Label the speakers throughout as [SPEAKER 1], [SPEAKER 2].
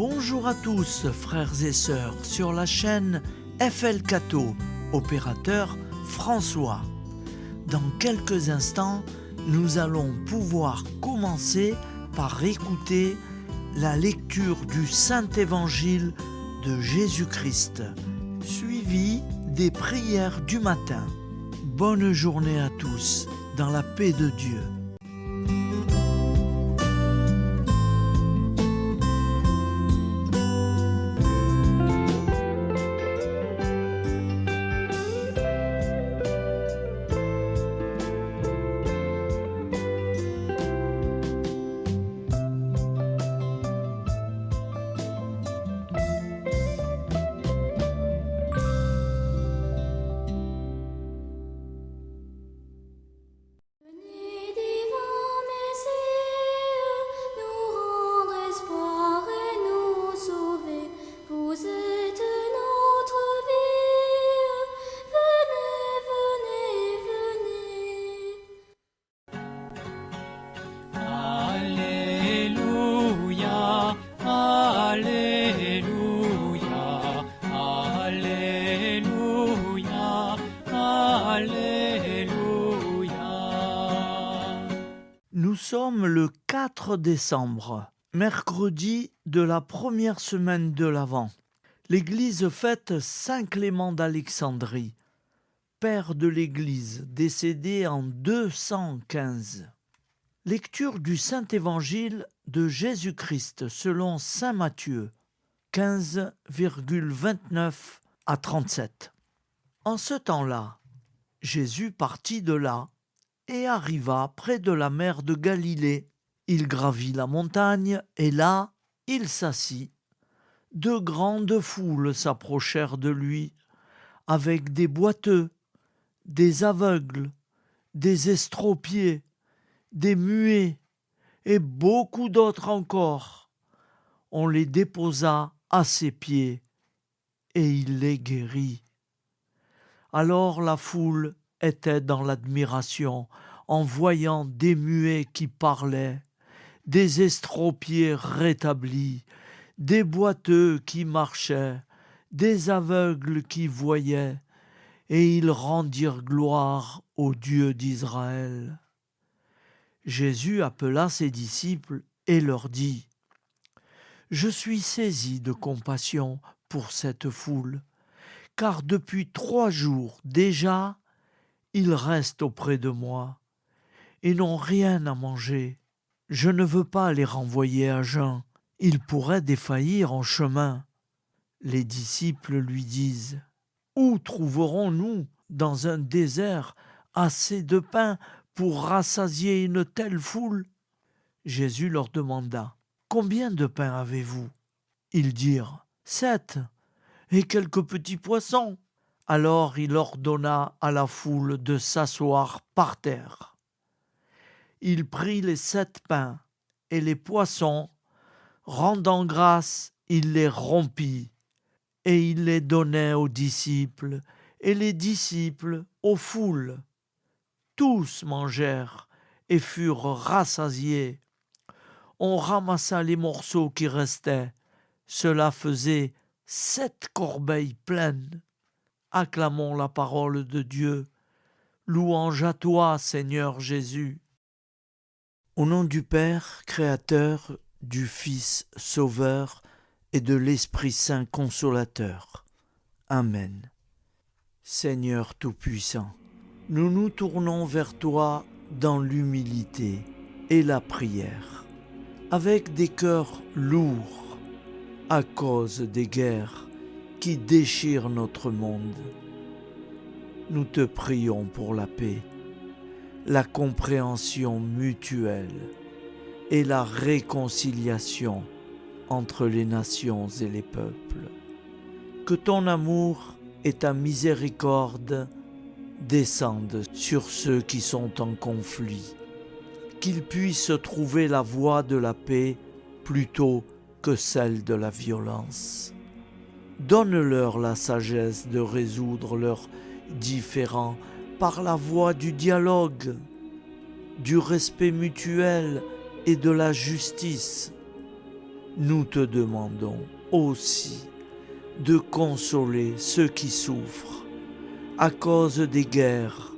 [SPEAKER 1] Bonjour à tous, frères et sœurs, sur la chaîne FL Cato, opérateur François. Dans quelques instants, nous allons pouvoir commencer par écouter la lecture du Saint-Évangile de Jésus-Christ, suivi des prières du matin. Bonne journée à tous, dans la paix de Dieu. Nous sommes le 4 décembre, mercredi de la première semaine de l'Avent. L'Église fête Saint Clément d'Alexandrie, père de l'Église, décédé en 215. Lecture du Saint-Évangile de Jésus-Christ selon saint Matthieu, 15,29 à 37. En ce temps-là, Jésus partit de là et arriva près de la mer de Galilée. Il gravit la montagne, et là, il s'assit. De grandes foules s'approchèrent de lui, avec des boiteux, des aveugles, des estropiés, des muets, et beaucoup d'autres encore. On les déposa à ses pieds, et il les guérit. Alors la foule était dans l'admiration en voyant des muets qui parlaient, des estropiés rétablis, des boiteux qui marchaient, des aveugles qui voyaient, et ils rendirent gloire au Dieu d'Israël. Jésus appela ses disciples et leur dit : « Je suis saisi de compassion pour cette foule, car depuis 3 jours déjà, ils restent auprès de moi et n'ont rien à manger. Je ne veux pas les renvoyer à jeun, ils pourraient défaillir en chemin. » Les disciples lui disent : « Où trouverons-nous dans un désert assez de pain pour rassasier une telle foule ?» Jésus leur demanda : « Combien de pain avez-vous » Ils dirent : « 7, et quelques petits poissons. » Alors il ordonna à la foule de s'asseoir par terre. Il prit les 7 pains et les poissons, rendant grâce, il les rompit, et il les donnait aux disciples, et les disciples aux foules. Tous mangèrent et furent rassasiés. On ramassa les morceaux qui restaient. Cela faisait 7 corbeilles pleines. Acclamons la parole de Dieu. Louange à toi, Seigneur Jésus. Au nom du Père, Créateur, du Fils, Sauveur, et de l'Esprit Saint Consolateur. Amen. Seigneur Tout-Puissant, nous nous tournons vers toi dans l'humilité et la prière, avec des cœurs lourds à cause des guerres qui déchirent notre monde. Nous te prions pour la paix, la compréhension mutuelle et la réconciliation entre les nations et les peuples. Que ton amour et ta miséricorde descendent sur ceux qui sont en conflit, qu'ils puissent trouver la voie de la paix plutôt que celle de la violence. Donne-leur la sagesse de résoudre leurs différends par la voie du dialogue, du respect mutuel et de la justice. nous te demandons aussi de consoler ceux qui souffrent à cause des guerres,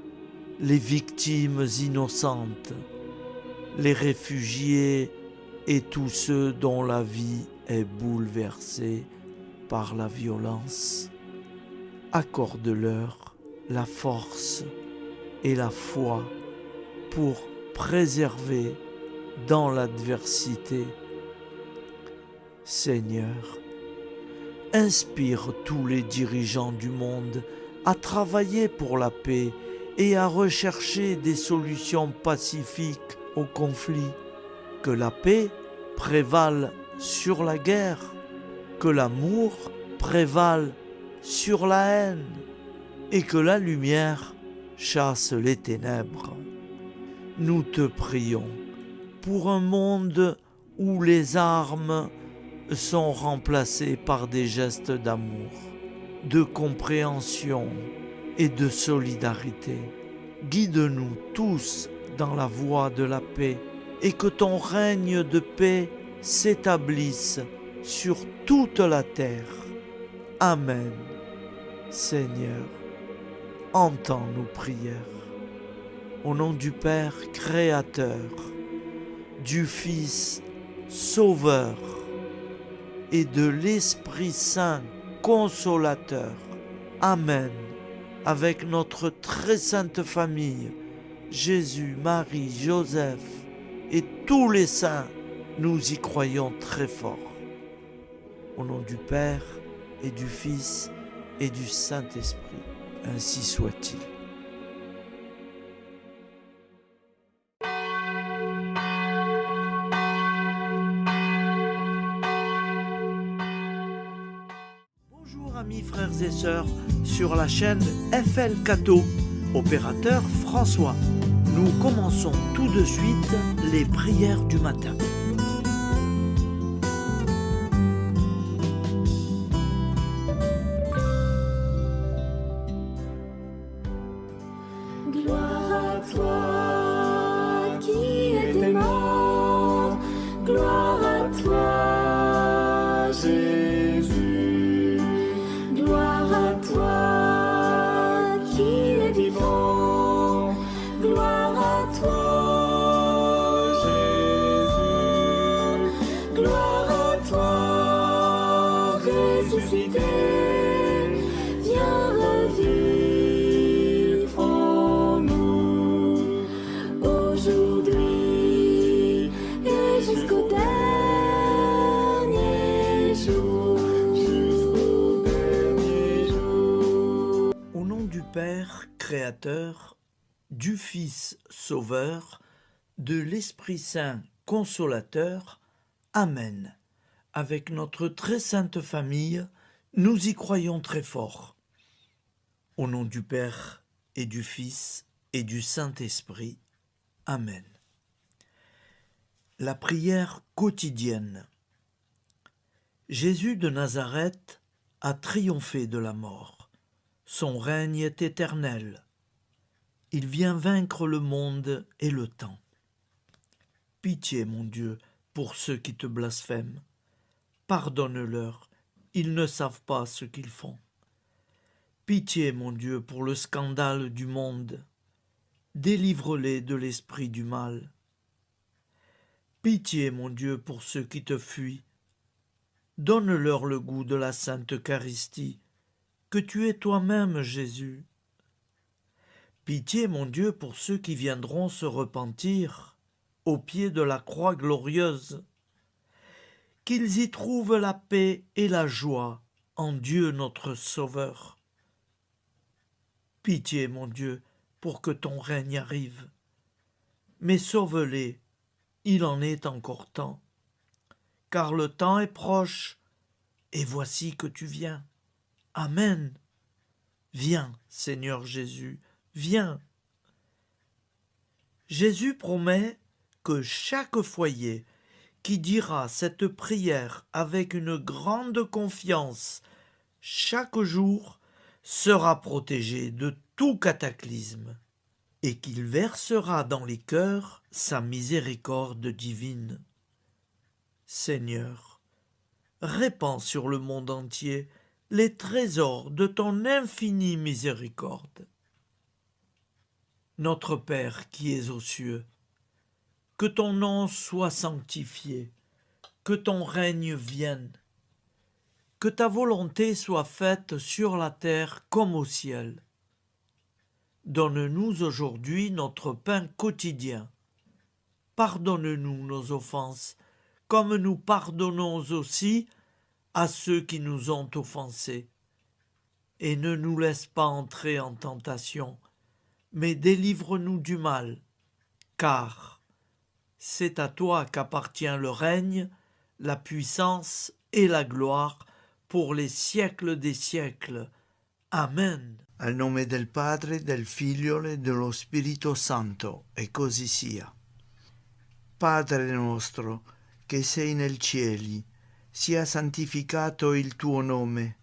[SPEAKER 1] les victimes innocentes, les réfugiés et tous ceux dont la vie est bouleversée par la violence. Accorde-leur la force et la foi pour préserver dans l'adversité. Seigneur, inspire tous les dirigeants du monde à travailler pour la paix et à rechercher des solutions pacifiques aux conflits. Que la paix prévale sur la guerre, que l'amour prévale sur la haine et que la lumière chasse les ténèbres. Nous te prions pour un monde où les armes sont remplacées par des gestes d'amour, de compréhension et de solidarité. Guide-nous tous dans la voie de la paix et que ton règne de paix s'établisse sur toute la terre. Amen. Seigneur, entends nos prières. Au nom du Père Créateur, du Fils Sauveur et de l'Esprit Saint Consolateur. Amen. Avec notre très sainte famille, Jésus, Marie, Joseph et tous les saints, nous y croyons très fort. Au nom du Père et du Fils et du Saint-Esprit, ainsi soit-il. Bonjour amis frères et sœurs sur la chaîne FL Cato, opérateur François. Nous commençons tout de suite les prières du matin.
[SPEAKER 2] Gloire à toi qui étais mort, gloire à toi Jésus, gloire à toi qui es vivant, gloire à toi Jésus, gloire à toi ressuscité, viens revivre en nous aujourd'hui et jusqu'au dernier jour, jusqu'au dernier jour.
[SPEAKER 1] Au nom du Père Créateur, du Fils Sauveur, de l'Esprit Saint Consolateur. Amen. Avec notre très sainte famille, nous y croyons très fort. Au nom du Père et du Fils et du Saint-Esprit. Amen. La prière quotidienne. Jésus de Nazareth a triomphé de la mort. Son règne est éternel. Il vient vaincre le monde et le temps. Pitié, mon Dieu, pour ceux qui te blasphèment. Pardonne-leur, ils ne savent pas ce qu'ils font. Pitié, mon Dieu, pour le scandale du monde. Délivre-les de l'esprit du mal. Pitié, mon Dieu, pour ceux qui te fuient. Donne-leur le goût de la Sainte Eucharistie, que tu es toi-même, Jésus. Pitié, mon Dieu, pour ceux qui viendront se repentir au pied de la croix glorieuse, qu'ils y trouvent la paix et la joie en Dieu notre Sauveur. Pitié, mon Dieu, pour que ton règne arrive. Mais sauve-les, il en est encore temps, car le temps est proche, et voici que tu viens. Amen. Viens, Seigneur Jésus, viens. Jésus promet que chaque foyer qui dira cette prière avec une grande confiance chaque jour sera protégé de tout cataclysme et qu'il versera dans les cœurs sa miséricorde divine. Seigneur, répands sur le monde entier les trésors de ton infinie miséricorde. Notre Père qui es aux cieux, que ton nom soit sanctifié, que ton règne vienne, que ta volonté soit faite sur la terre comme au ciel. Donne-nous aujourd'hui notre pain quotidien. Pardonne-nous nos offenses, comme nous pardonnons aussi à ceux qui nous ont offensés. Et ne nous laisse pas entrer en tentation, mais délivre-nous du mal, car c'est à toi qu'appartient le règne, la puissance et la gloire pour les siècles des siècles. Amen.
[SPEAKER 3] Al nome del Padre, del Figlio e dello Spirito Santo, e così sia. Padre nostro, che sei nel cieli, sia santificato il tuo nome,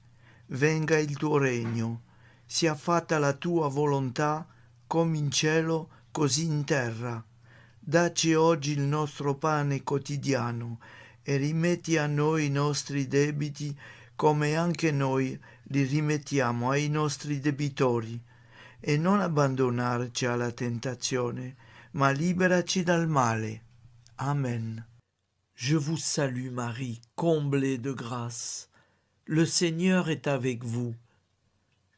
[SPEAKER 3] venga il tuo regno, sia fatta la tua volontà, come in cielo, così in terra. Dacci oggi il nostro pane quotidiano e rimetti a noi i nostri debiti, come anche noi li rimettiamo ai nostri debitori, e non abbandonarci alla tentazione, ma liberaci dal male. Amen.
[SPEAKER 1] Je vous salue Marie, comblée de grâce. Le Seigneur est avec vous.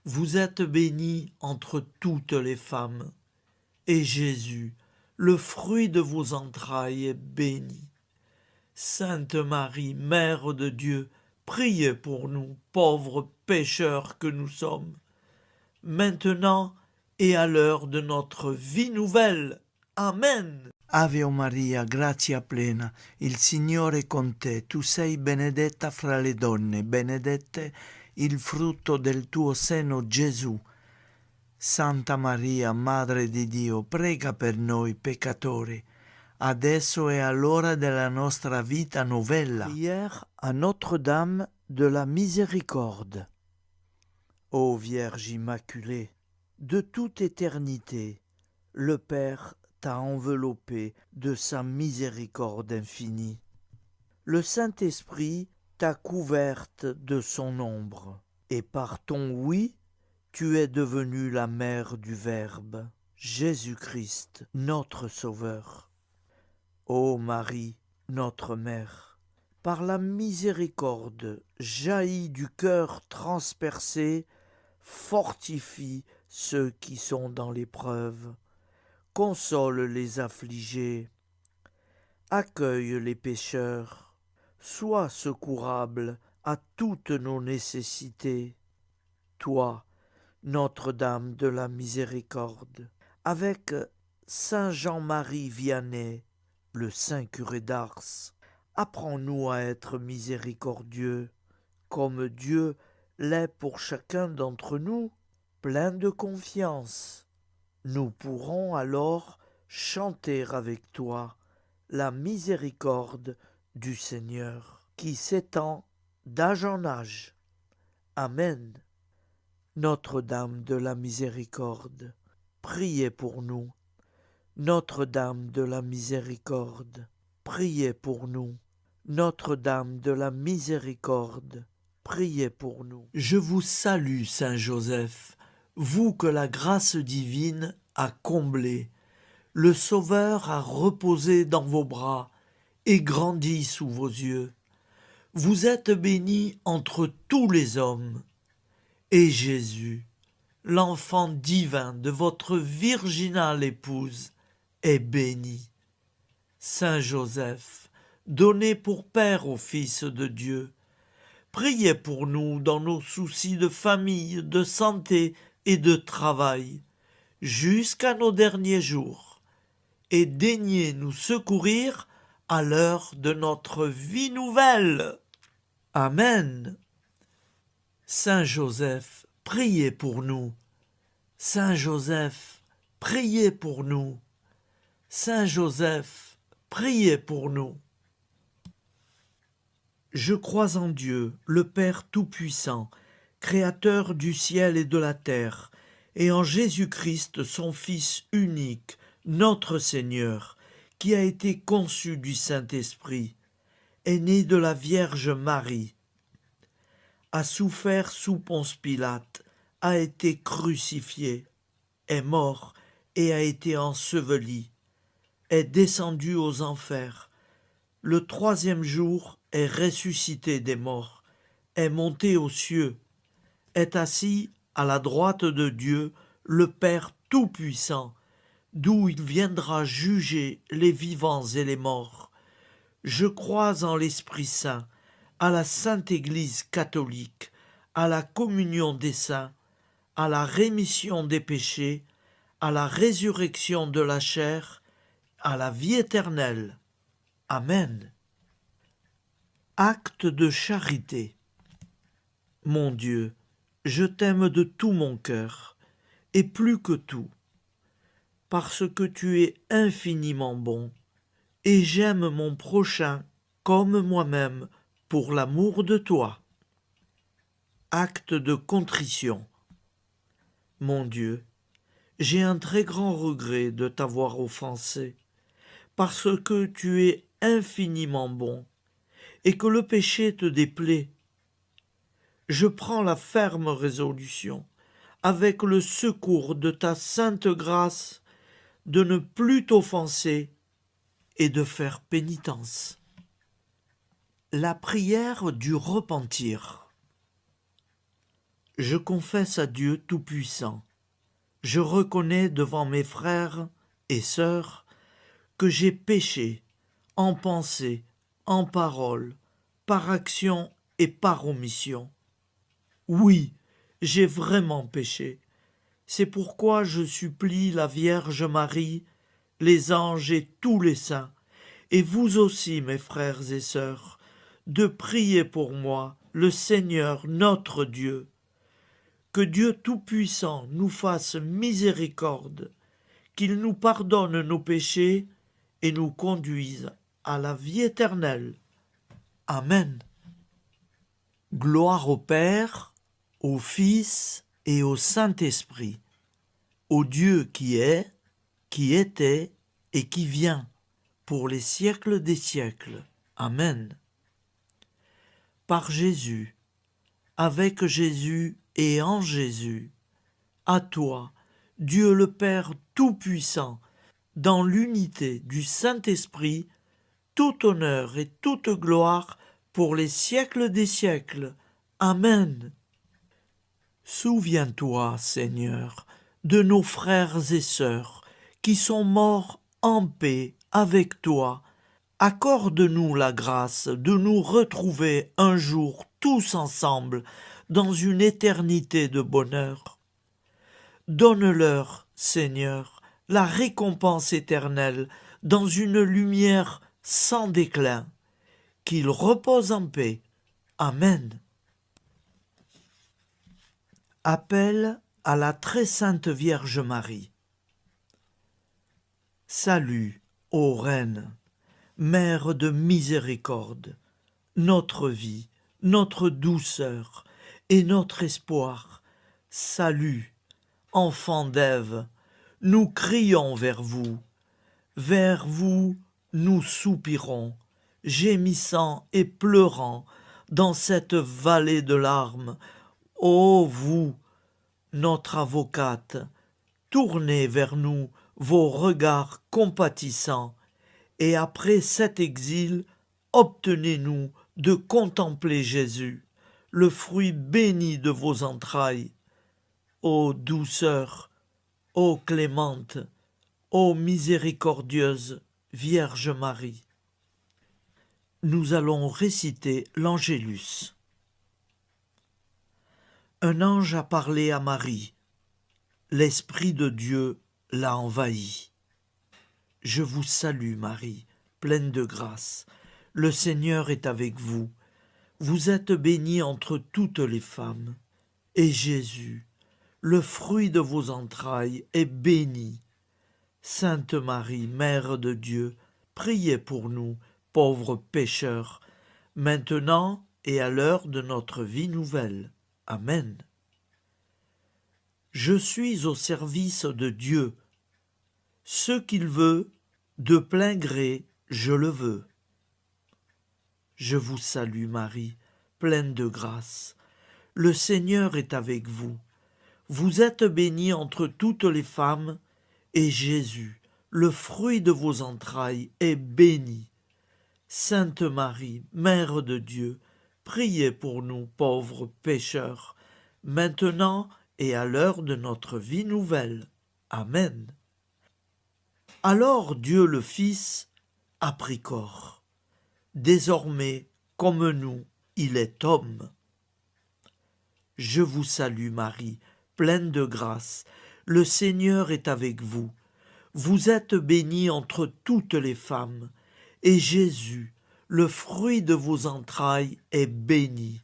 [SPEAKER 1] Vous êtes bénie entre toutes les femmes, et Jésus, le fruit de vos entrailles, est béni. Sainte Marie, Mère de Dieu, priez pour nous, pauvres pécheurs que nous sommes, maintenant et à l'heure de notre vie nouvelle. Amen.
[SPEAKER 3] Ave Maria, grazia plena, il Signore è con te, tu sei benedetta fra le donne, benedetto il frutto del tuo seno, Gesù. Santa Maria, Madre di Dio, prega per noi peccatori, adesso e all'ora della nostra vita novella.
[SPEAKER 1] Prière à Notre-Dame de la Miséricorde. Ô Vierge Immaculée, de toute éternité, le Père t'a enveloppé de sa miséricorde infinie. Le Saint-Esprit t'a couverte de son ombre, et par ton oui, tu es devenue la mère du Verbe, Jésus-Christ, notre Sauveur. Ô Marie, notre Mère, par la miséricorde jaillie du cœur transpercé, fortifie ceux qui sont dans l'épreuve, console les affligés, accueille les pécheurs, sois secourable à toutes nos nécessités. Toi, Notre-Dame de la Miséricorde, avec Saint Jean-Marie Vianney, le saint curé d'Ars, apprends-nous à être miséricordieux, comme Dieu l'est pour chacun d'entre nous, plein de confiance. Nous pourrons alors chanter avec toi la miséricorde du Seigneur, qui s'étend d'âge en âge. Amen. Notre-Dame de la Miséricorde, priez pour nous. Notre-Dame de la Miséricorde, priez pour nous. Notre-Dame de la Miséricorde, priez pour nous. Je vous salue, Saint Joseph, vous que la grâce divine a comblé, le Sauveur a reposé dans vos bras et grandi sous vos yeux. Vous êtes béni entre tous les hommes, et Jésus, l'enfant divin de votre virginale épouse, est béni. Saint Joseph, donné pour Père au Fils de Dieu, priez pour nous dans nos soucis de famille, de santé et de travail, jusqu'à nos derniers jours, et daignez nous secourir à l'heure de notre vie nouvelle. Amen. Saint Joseph, priez pour nous. Saint Joseph, priez pour nous. Saint Joseph, priez pour nous. Je crois en Dieu, le Père Tout-Puissant, Créateur du ciel et de la terre, et en Jésus-Christ, son Fils unique, notre Seigneur, qui a été conçu du Saint-Esprit, est né de la Vierge Marie, a souffert sous Ponce Pilate, a été crucifié, est mort et a été enseveli, est descendu aux enfers, le troisième jour est ressuscité des morts, est monté aux cieux, est assis à la droite de Dieu, le Père Tout-Puissant, d'où il viendra juger les vivants et les morts. Je crois en l'Esprit Saint, à la Sainte Église catholique, à la communion des saints, à la rémission des péchés, à la résurrection de la chair, à la vie éternelle. Amen. Acte de charité. Mon Dieu, je t'aime de tout mon cœur, et plus que tout, parce que tu es infiniment bon, et j'aime mon prochain comme moi-même pour l'amour de toi. Acte de contrition. Mon Dieu, j'ai un très grand regret de t'avoir offensé, parce que tu es infiniment bon, et que le péché te déplaît. Je prends la ferme résolution, avec le secours de ta sainte grâce, de ne plus t'offenser et de faire pénitence. La prière du repentir. Je confesse à Dieu Tout-Puissant, je reconnais devant mes frères et sœurs que j'ai péché en pensée, en parole, par action et par omission. Oui, j'ai vraiment péché. C'est pourquoi je supplie la Vierge Marie, les anges et tous les saints, et vous aussi, mes frères et sœurs, de prier pour moi, le Seigneur notre Dieu. Que Dieu Tout-Puissant nous fasse miséricorde, qu'il nous pardonne nos péchés et nous conduise à la vie éternelle. Amen. Gloire au Père, au Fils et au Saint-Esprit, au Dieu qui est, qui était et qui vient, pour les siècles des siècles. Amen. Par Jésus, avec Jésus et en Jésus, à toi, Dieu le Père Tout-Puissant, dans l'unité du Saint-Esprit, tout honneur et toute gloire pour les siècles des siècles. Amen. Souviens-toi, Seigneur, de nos frères et sœurs qui sont morts en paix avec toi. Accorde-nous la grâce de nous retrouver un jour tous ensemble dans une éternité de bonheur. Donne-leur, Seigneur, la récompense éternelle dans une lumière sans déclin. Qu'ils reposent en paix. Amen. Appel à la très sainte Vierge Marie. Salut, ô Reine, Mère de miséricorde, notre vie, notre douceur et notre espoir. Salut, enfant d'Ève, nous crions vers vous. Vers vous, nous soupirons, gémissant et pleurant dans cette vallée de larmes. Ô vous, notre avocate, tournez vers nous vos regards compatissants, et après cet exil, obtenez-nous de contempler Jésus, le fruit béni de vos entrailles. Ô douceur, ô clémente, ô miséricordieuse Vierge Marie. Nous allons réciter l'Angélus. Un ange a parlé à Marie. L'Esprit de Dieu l'a envahie. Je vous salue, Marie, pleine de grâce. Le Seigneur est avec vous. Vous êtes bénie entre toutes les femmes. Et Jésus, le fruit de vos entrailles, est béni. Sainte Marie, Mère de Dieu, priez pour nous, pauvres pécheurs, maintenant et à l'heure de notre vie nouvelle. Amen. Je suis au service de Dieu. Ce qu'il veut, de plein gré, je le veux. Je vous salue Marie, pleine de grâce. Le Seigneur est avec vous. Vous êtes bénie entre toutes les femmes, et Jésus, le fruit de vos entrailles, est béni. Sainte Marie, Mère de Dieu, priez pour nous pauvres pécheurs, maintenant et à l'heure de notre vie nouvelle. Amen. Alors Dieu le Fils a pris corps. Désormais, comme nous, il est homme. Je vous salue Marie, pleine de grâce. Le Seigneur est avec vous. Vous êtes bénie entre toutes les femmes, et Jésus, le fruit de vos entrailles, est béni.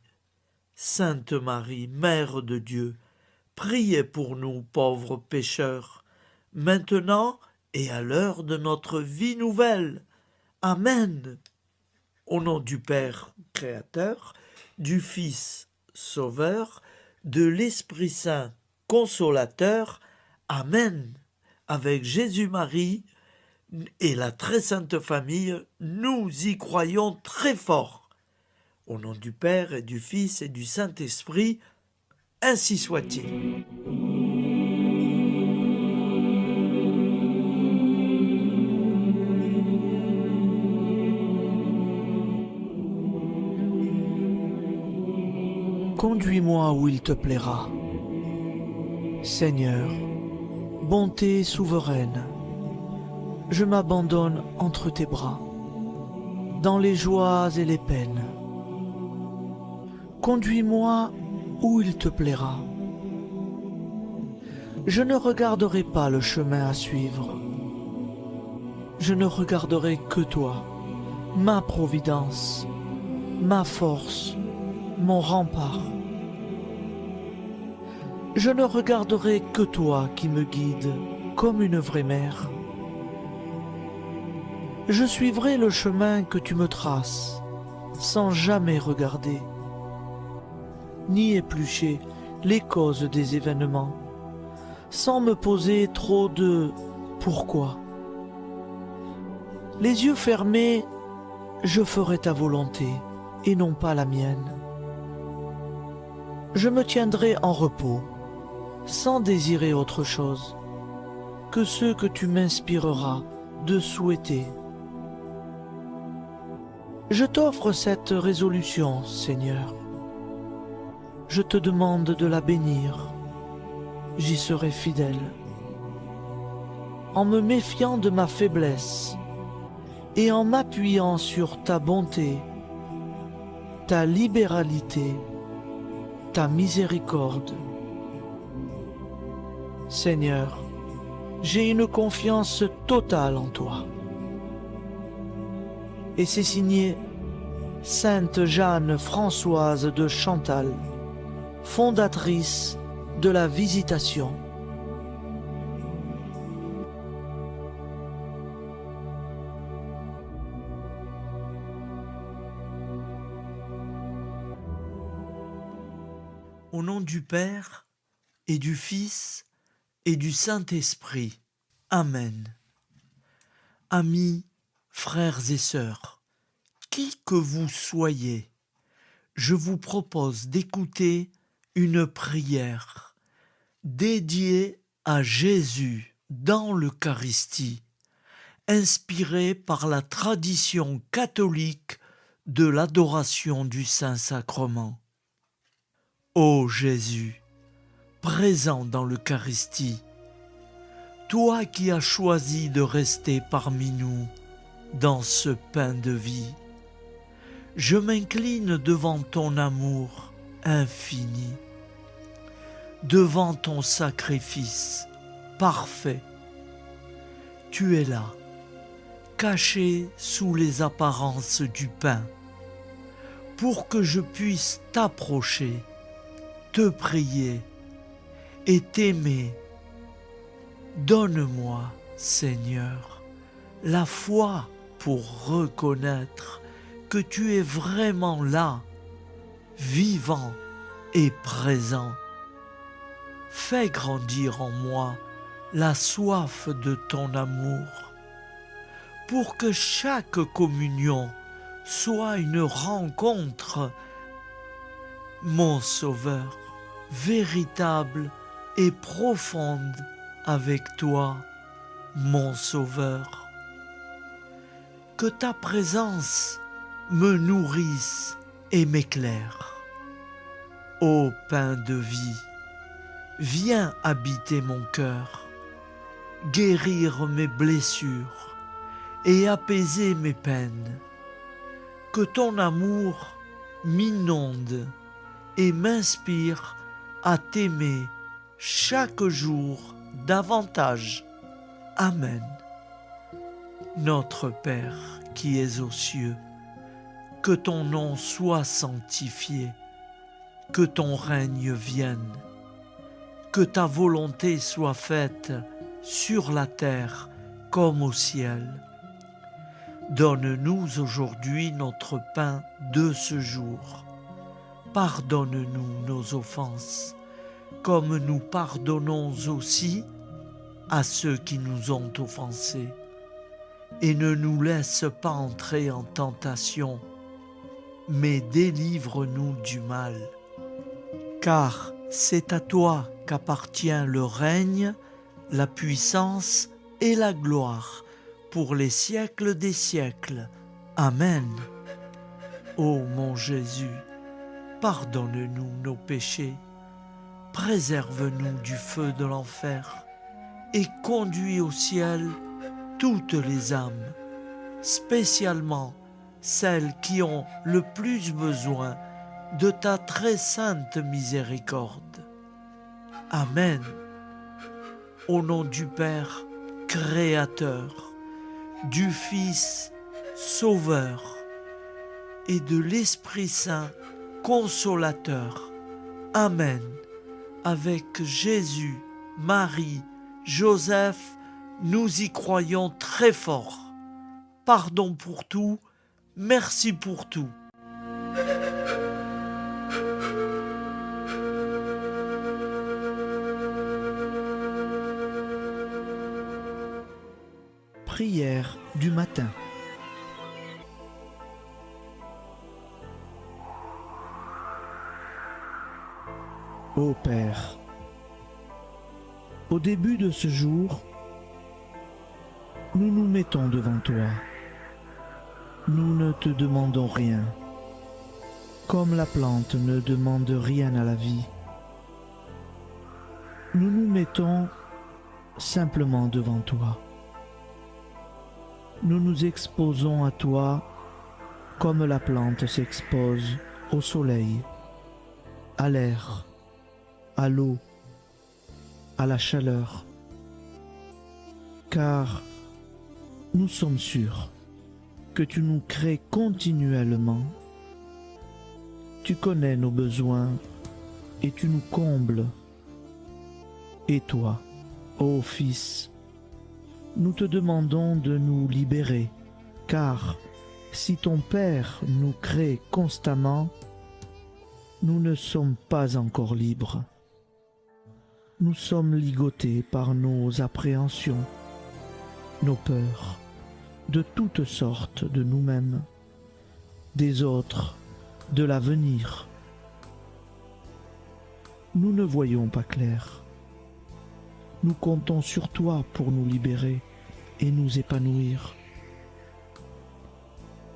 [SPEAKER 1] Sainte Marie, Mère de Dieu, priez pour nous pauvres pécheurs, maintenant et à l'heure de notre vie nouvelle. Amen. Au nom du Père Créateur, du Fils Sauveur, de l'Esprit Saint Consolateur. Amen. Avec Jésus-Marie et la très sainte famille, nous y croyons très fort. Au nom du Père et du Fils et du Saint-Esprit, ainsi soit-il. Conduis-moi où il te plaira. Seigneur, bonté souveraine, je m'abandonne entre tes bras, dans les joies et les peines. Conduis-moi où il te plaira. Je ne regarderai pas le chemin à suivre. Je ne regarderai que toi, ma providence, ma force, mon rempart. Je ne regarderai que toi qui me guides comme une vraie mère. Je suivrai le chemin que tu me traces, sans jamais regarder, ni éplucher les causes des événements, sans me poser trop de « pourquoi ». Les yeux fermés, je ferai ta volonté et non pas la mienne. Je me tiendrai en repos, sans désirer autre chose que ce que tu m'inspireras de souhaiter. Je t'offre cette résolution, Seigneur. Je te demande de la bénir. J'y serai fidèle. En me méfiant de ma faiblesse et en m'appuyant sur ta bonté, ta libéralité, ta miséricorde. Seigneur, j'ai une confiance totale en toi. Et c'est signé Sainte Jeanne Françoise de Chantal, fondatrice de la Visitation. Au nom du Père et du Fils et du Saint-Esprit. Amen. Amis, frères et sœurs, qui que vous soyez, je vous propose d'écouter une prière dédiée à Jésus dans l'Eucharistie, inspirée par la tradition catholique de l'adoration du Saint-Sacrement. Ô Jésus, présent dans l'Eucharistie, toi qui as choisi de rester parmi nous dans ce pain de vie, je m'incline devant ton amour infini, devant ton sacrifice parfait. Tu es là, caché sous les apparences du pain, pour que je puisse t'approcher, te prier et t'aimer. Donne-moi, Seigneur, la foi pour reconnaître que tu es vraiment là, vivant et présent. Fais grandir en moi la soif de ton amour, pour que chaque communion soit une rencontre, mon Sauveur, véritable et profonde avec toi, mon Sauveur. Que ta présence me nourrisse et m'éclaire. Ô pain de vie, viens habiter mon cœur, guérir mes blessures et apaiser mes peines. Que ton amour m'inonde et m'inspire à t'aimer chaque jour davantage. Amen. Notre Père qui es aux cieux, que ton nom soit sanctifié, que ton règne vienne, que ta volonté soit faite sur la terre comme au ciel. Donne-nous aujourd'hui notre pain de ce jour. Pardonne-nous nos offenses, comme nous pardonnons aussi à ceux qui nous ont offensés. Et ne nous laisse pas entrer en tentation, mais délivre-nous du mal. Car c'est à toi qu'appartient le règne, la puissance et la gloire pour les siècles des siècles. Amen. Ô mon Jésus, pardonne-nous nos péchés, préserve-nous du feu de l'enfer et conduis au ciel toutes les âmes, spécialement celles qui ont le plus besoin de ta très sainte miséricorde. Amen. Au nom du Père Créateur, du Fils Sauveur et de l'Esprit Saint Consolateur. Amen. Avec Jésus, Marie, Joseph, nous y croyons très fort. Pardon pour tout, merci pour tout.
[SPEAKER 4] Prière du matin. Ô Père, au début de ce jour, nous nous mettons devant toi. Nous ne te demandons rien, comme la plante ne demande rien à la vie. Nous nous mettons simplement devant toi. Nous nous exposons à toi comme la plante s'expose au soleil, à l'air, à l'eau, à la chaleur. Car nous sommes sûrs que tu nous crées continuellement. Tu connais nos besoins et tu nous combles. Et toi, ô Fils, nous te demandons de nous libérer, car si ton Père nous crée constamment, nous ne sommes pas encore libres. Nous sommes ligotés par nos appréhensions, nos peurs, de toutes sortes de nous-mêmes, des autres, de l'avenir. Nous ne voyons pas clair. Nous comptons sur toi pour nous libérer et nous épanouir.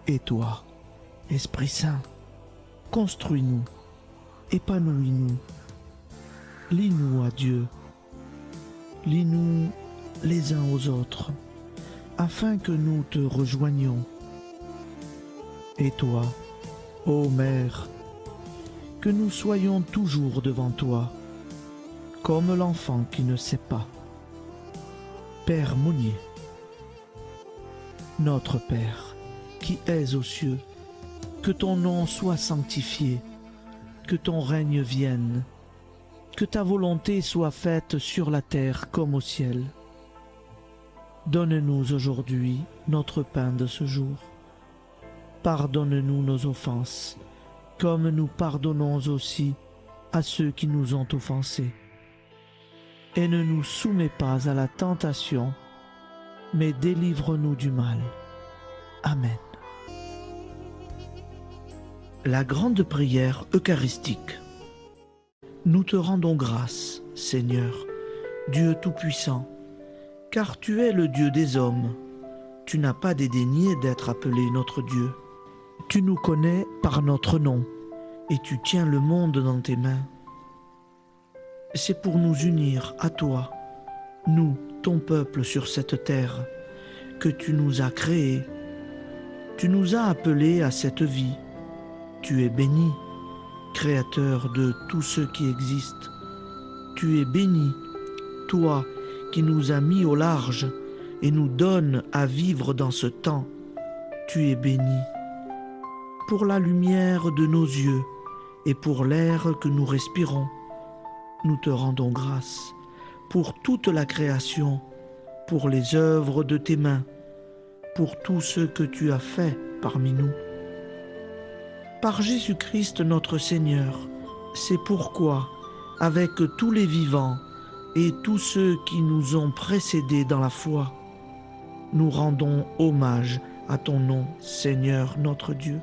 [SPEAKER 4] Et toi, Esprit Saint, construis-nous, épanouis-nous, lie-nous à Dieu, lie-nous les uns aux autres, afin que nous te rejoignions. Et toi, ô Mère, que nous soyons toujours devant toi, comme l'enfant qui ne sait pas. Père Monnier, notre Père, qui es aux cieux, que ton nom soit sanctifié, que ton règne vienne, que ta volonté soit faite sur la terre comme au ciel. Donne-nous aujourd'hui notre pain de ce jour. Pardonne-nous nos offenses, comme nous pardonnons aussi à ceux qui nous ont offensés. Et ne nous soumets pas à la tentation, mais délivre-nous du mal. Amen. La grande prière eucharistique. Nous te rendons grâce, Seigneur, Dieu Tout-Puissant, car tu es le Dieu des hommes. Tu n'as pas dédaigné d'être appelé notre Dieu. Tu nous connais par notre nom, et tu tiens le monde dans tes mains. C'est pour nous unir à toi, nous, ton peuple sur cette terre, que tu nous as créés. Tu nous as appelés à cette vie. Tu es béni, Créateur de tout ce qui existe. Tu es béni, toi qui nous as mis au large et nous donnes à vivre dans ce temps. Tu es béni. Pour la lumière de nos yeux et pour l'air que nous respirons, nous te rendons grâce. Pour toute la création, pour les œuvres de tes mains, pour tout ce que tu as fait parmi nous. Par Jésus-Christ notre Seigneur, c'est pourquoi, avec tous les vivants et tous ceux qui nous ont précédés dans la foi, nous rendons hommage à ton nom, Seigneur notre Dieu.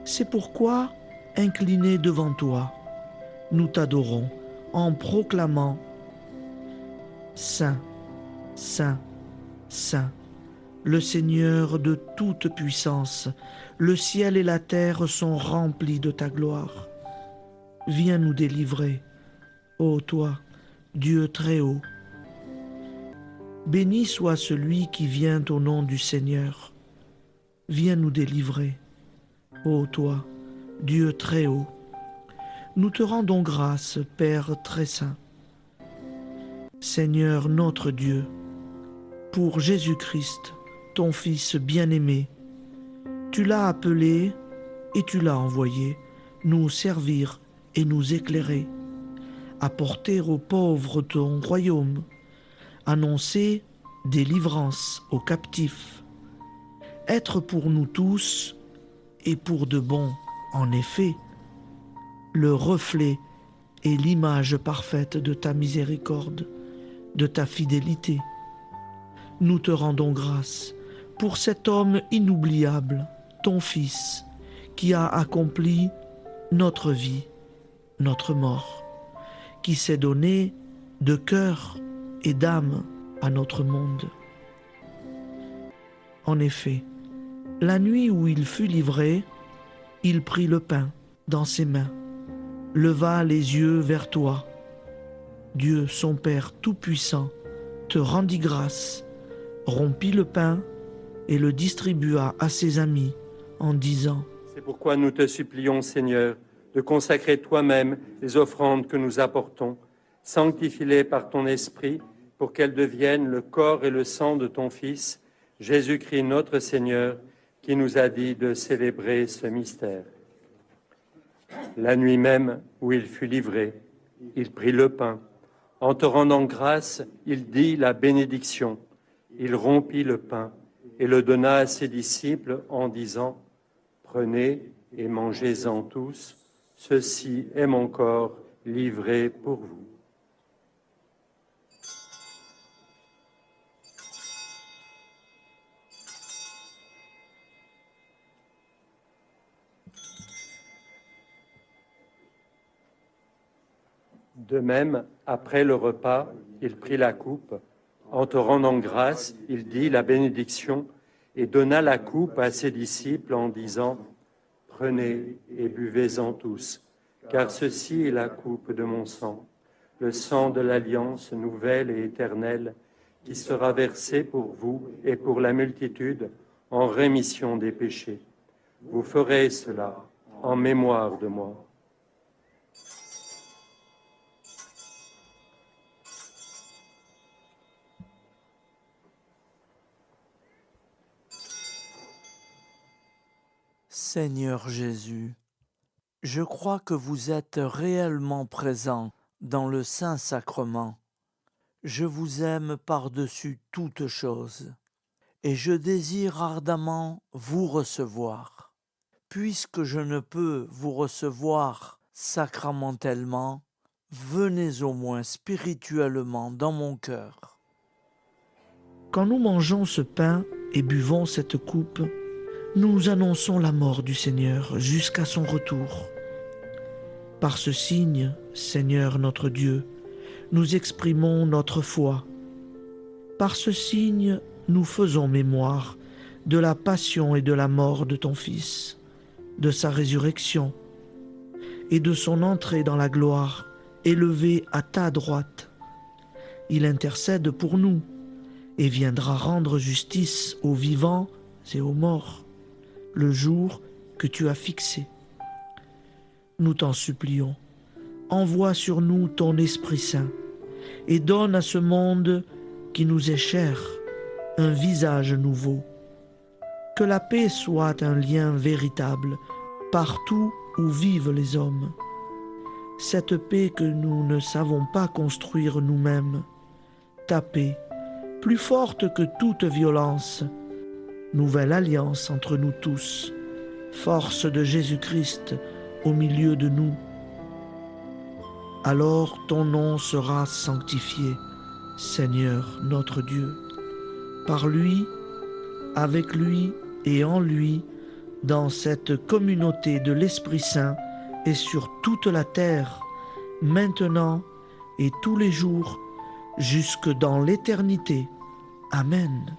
[SPEAKER 4] C'est pourquoi, inclinés devant toi, nous t'adorons en proclamant « Saint, Saint, Saint ». Le Seigneur de toute puissance, le ciel et la terre sont remplis de ta gloire. Viens nous délivrer, ô toi, Dieu très haut. Béni soit celui qui vient au nom du Seigneur. Viens nous délivrer, ô toi, Dieu très haut. Nous te rendons grâce, Père très saint. Seigneur notre Dieu, pour Jésus-Christ, ton Fils bien-aimé, tu l'as appelé et tu l'as envoyé nous servir et nous éclairer, apporter aux pauvres ton royaume, annoncer délivrance aux captifs, être pour nous tous et pour de bon, en effet, le reflet et l'image parfaite de ta miséricorde, de ta fidélité. Nous te rendons grâce pour cet homme inoubliable, ton Fils, qui a accompli notre vie, notre mort, qui s'est donné de cœur et d'âme à notre monde. En effet, la nuit où il fut livré, il prit le pain dans ses mains, leva les yeux vers toi. Dieu, son Père Tout-Puissant, te rendit grâce, rompit le pain et le distribua à ses amis en disant «
[SPEAKER 5] C'est pourquoi nous te supplions, Seigneur, de consacrer toi-même les offrandes que nous apportons. Sanctifie-les par ton Esprit pour qu'elles deviennent le corps et le sang de ton Fils, Jésus-Christ notre Seigneur, qui nous a dit de célébrer ce mystère. La nuit même où il fut livré, il prit le pain. En te rendant grâce, il dit la bénédiction. Il rompit le pain et le donna à ses disciples en disant « Prenez et mangez-en tous, ceci est mon corps livré pour vous. » De même, après le repas, il prit la coupe. En te rendant grâce, il dit la bénédiction et donna la coupe à ses disciples en disant « Prenez et buvez-en tous, car ceci est la coupe de mon sang, le sang de l'alliance nouvelle et éternelle, qui sera versé pour vous et pour la multitude en rémission des péchés. Vous ferez cela en mémoire de moi. »
[SPEAKER 1] Seigneur Jésus, je crois que vous êtes réellement présent dans le Saint-Sacrement. Je vous aime par-dessus toute chose et je désire ardemment vous recevoir. Puisque je ne peux vous recevoir sacramentellement, venez au moins spirituellement dans mon cœur.
[SPEAKER 4] Quand nous mangeons ce pain et buvons cette coupe, nous annonçons la mort du Seigneur jusqu'à son retour. Par ce signe, Seigneur notre Dieu, nous exprimons notre foi. Par ce signe, nous faisons mémoire de la passion et de la mort de ton Fils, de sa résurrection et de son entrée dans la gloire, élevé à ta droite. Il intercède pour nous et viendra rendre justice aux vivants et aux morts, le jour que tu as fixé. Nous t'en supplions, envoie sur nous ton Esprit Saint et donne à ce monde qui nous est cher un visage nouveau. Que la paix soit un lien véritable partout où vivent les hommes. Cette paix que nous ne savons pas construire nous-mêmes, ta paix, plus forte que toute violence, nouvelle alliance entre nous tous, force de Jésus-Christ au milieu de nous. Alors ton nom sera sanctifié, Seigneur notre Dieu. Par lui, avec lui et en lui, dans cette communauté de l'Esprit Saint et sur toute la terre, maintenant et tous les jours, jusque dans l'éternité. Amen.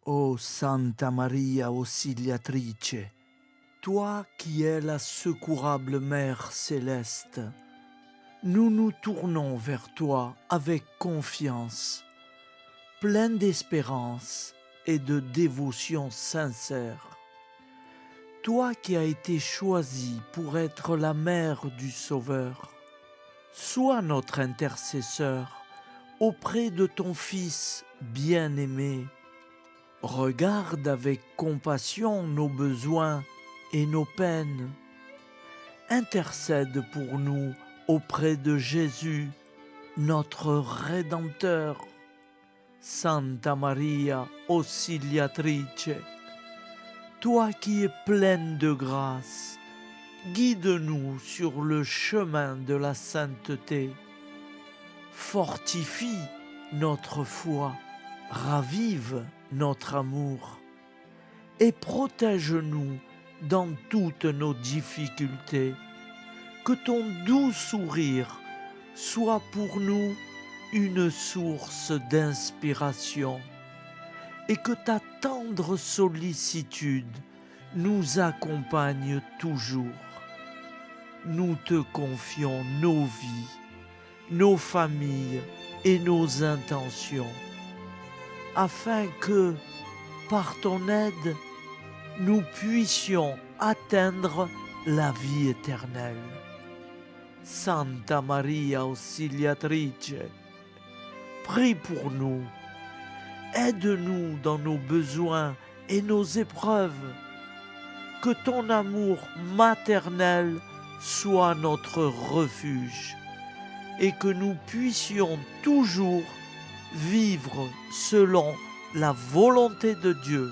[SPEAKER 1] Ô Santa Maria Auxiliatrice, toi qui es la secourable Mère céleste, nous nous tournons vers toi avec confiance, plein d'espérance et de dévotion sincère. Toi qui as été choisie pour être la mère du Sauveur, sois notre intercesseur auprès de ton Fils bien-aimé. Regarde avec compassion nos besoins et nos peines. Intercède pour nous auprès de Jésus, notre Rédempteur. Santa Maria Auxiliatrice, toi qui es pleine de grâce, guide-nous sur le chemin de la sainteté. Fortifie notre foi, ravive notre amour et protège-nous dans toutes nos difficultés. Que ton doux sourire soit pour nous une source d'inspiration et que ta tendre sollicitude nous accompagne toujours. Nous te confions nos vies, nos familles et nos intentions, afin que, par ton aide, nous puissions atteindre la vie éternelle. Santa Maria Auxiliatrice, prie pour nous, aide-nous dans nos besoins et nos épreuves, que ton amour maternel soit notre refuge et que nous puissions toujours vivre selon la volonté de Dieu.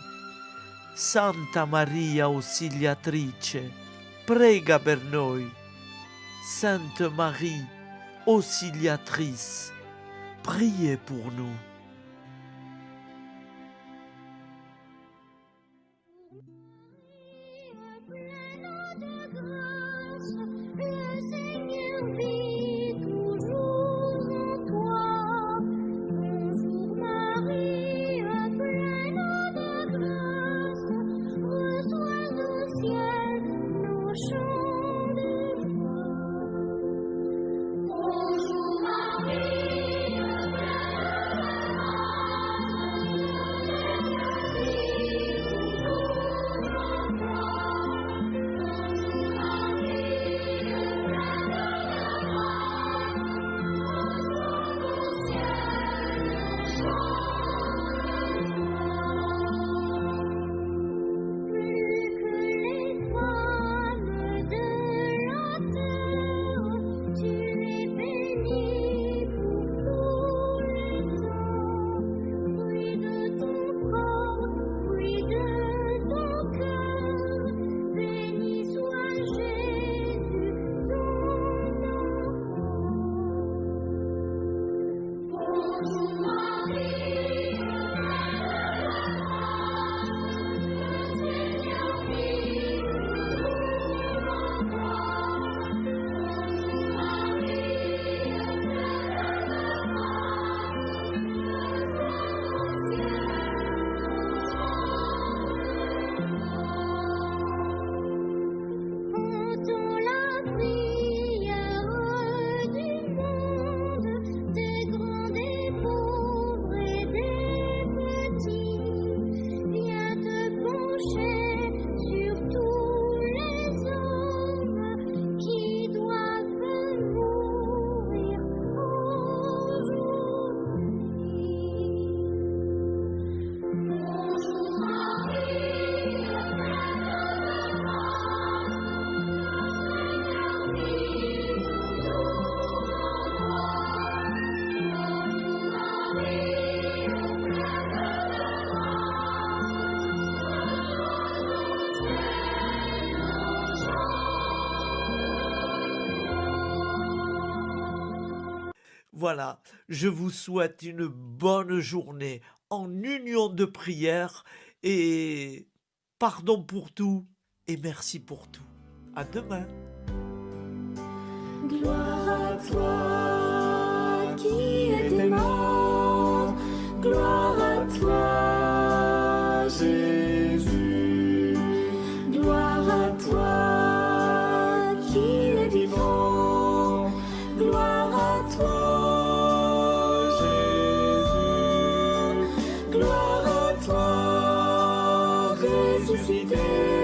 [SPEAKER 1] Santa Maria Auxiliatrice, prega per noi. Sainte Marie, Auxiliatrice, priez pour nous. Voilà, je vous souhaite une bonne journée en union de prière et pardon pour tout et merci pour tout. À demain.
[SPEAKER 2] Gloire à toi qui es aimant, gloire à toi Jésus, gloire à toi qui es vivant, gloire à toi Jésus, gloire à toi ressuscité.